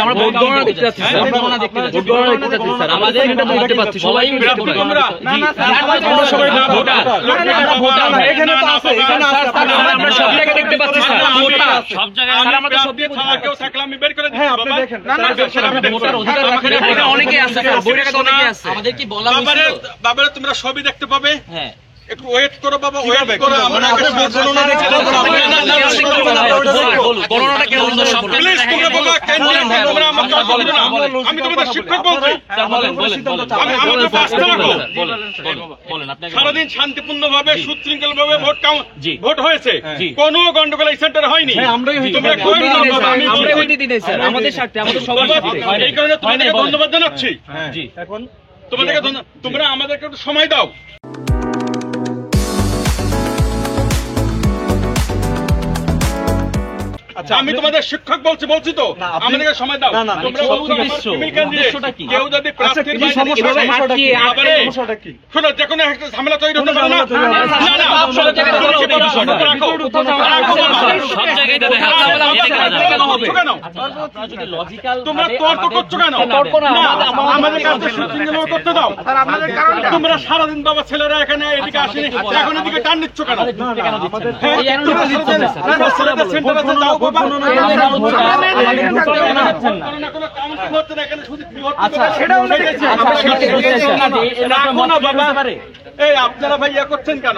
আমরা ভোট গণনা দেখতে যাচ্ছি স্যার, ভোট গণনা দেখতে যাচ্ছি স্যার, আমাদের এটা বলতে পারছি সবাই তোমরা আমরা সবাই না ভোটার এখানে তো আছে, এখানে আছে, আমরা সব জায়গায় দেখতে পাচ্ছি স্যার, সব জায়গায় আমরা সব দিয়ে কেউ থাকলে আমি বের করে দিই। হ্যাঁ আপনি দেখেন, না ভোটার অধিকার রাখেন, এখানে অনেকেই আছে স্যার, বইটা অনেকেই আছে। আমাদের কি বলা হয়েছিল? বাবারে তোমরা সবই দেখতে পাবে। হ্যাঁ একটু ওয়েট করো বাবা, ওয়েট করো। আমরা আগে ভোট গণনা দেখতে পাবো। গণনাটা কেন বন্ধ? প্লিজ তোমরা বাবা তোমরা আমাকে বলো না, আমি তোমাদের শিক্ষক বলছি। আমি আমাকে বাঁচতে রাখো। বলেন আপনি সারাদিন শান্তিপূর্ণভাবে সুশৃঙ্খলভাবে ভোট হয়েছে, জি। কোনো গন্ডগোল এই সেন্টারে হয়নি। তোমরা কই না বাবা, আমি আমরা ওই দিদি দেই স্যার, আমাদের স্বার্থে, আমাদের সবার স্বার্থে। এই কারণে তোমাদেরকে ধন্যবাদ জানাচ্ছি। জি এখন তোমাদেরকে তোমরা আমাদেরকে একটু সময় দাও। আচ্ছা আমি তোমাদের শিক্ষক বলছি তো, আমাদেরকে সময় দাও। তোমরা কেউ যদি প্রার্থীর সমস্যাটা কি? শোনো, যে কোনো একটা ঝামেলা তৈরি হতে পারে না। সব জায়গায় কেন হবে? তোমরা তর্ক করছো কেন? আমাদের কাছে সুশৃঙ্খল করতে দাও। তোমরা সারাদিন বাবা ছেলেরা এখানে এদিকে আসেনি, এখন এদিকে টান নিচ্ছ কেন? আপনারা ভাই ইয়া করছেন কেন?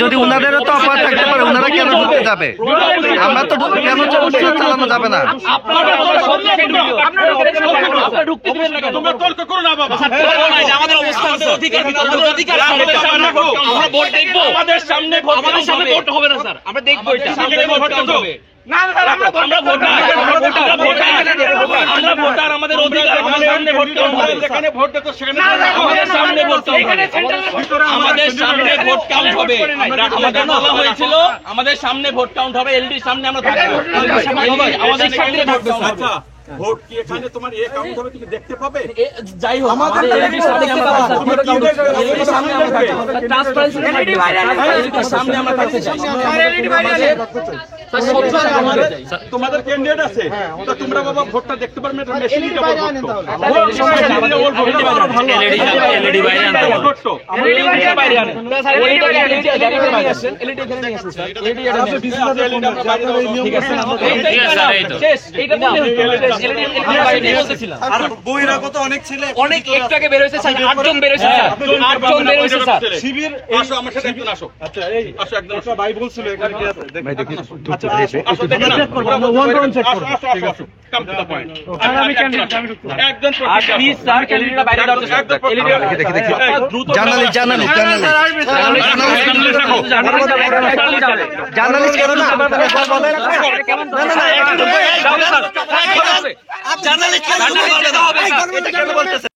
যদি ওনাদেরও তো অপরাধ থাকতে পারে, ওনারা কেন ঢুকতে যাবে? আমরা তো কেন চালানো যাবে না? তোমরা তর্ক করো না বাবা। আমাদের অবস্থান, আমরা ভোট দেখবো, আমাদের সামনে ভোট হবে না স্যার, আমরা দেখবো এটা সামনে ভোট হবে না স্যার, আমরা ভোটার, আমাদের অধিকার, আমাদের সামনে ভোট কাউন্ট হবে, যেখানে ভোট দিত সেখানে আমাদের সামনে ভোট কাউন্ট হবে, আমাদের সামনে ভোট কাউন্ট হবে। আমাদের বলা হয়েছিল আমাদের সামনে ভোট কাউন্ট হবে, এলডির সামনে আমরা থাকবো, আমাদের সামনে ভোট কাউন্ট হবে। আচ্ছা ভোট কি এখানে তোমার এ কাউন্ট হবে, তুমি দেখতে পাবে? যাই হোক আমাদের এলডির সামনে আমরা থাকবো, এলডির সামনে আমরা থাকবো, ট্রান্সপারেন্সি এলডি ভাইরাল সামনে আমরা থাকতে চাই, এলডি ভাইরাল তোমাদের ক্যান্ডিডেট আছে, তো তোমরা বাবা ভোটটা দেখতে পারবে, এটা মেশিন দিতে পারবে। এলডি ভাইরাল ভোটটো এলডি ভাইরাল স্যার, এলডি এখানে নিয়ে আসেন, এলডি এখানে নিয়ে আসেন স্যার, এলডি এটা ঠিক আছে স্যার, এই তো শেষ, এইটা বলতে আর বহিরাগত অনেক ছেলে অনেক একটু আগে বের হয়েছে স্যার, 8 জন বের হয়েছে স্যার, 8 জন বের হয়েছে স্যার। শিবির আসো আমার সাথে একজন আসো। আচ্ছা এই আসো একদম একটা ভাই বলছিল এখানে কি আছে ভাই দেখি আচ্ছা আসো দেখেন না, ওয়ান রাউন্ড চেক করব। ঠিক আছে কাম টু দ্য পয়েন্ট। আমি ক্যান্ডিডেট, আমি ঢুকতে একজন আর প্লিজ স্যার, এলডিটা বাইরে দাও স্যার, এলডি দেখি জার্নালিস্ট কেন না? জার্নালিস্ট কেন হবে?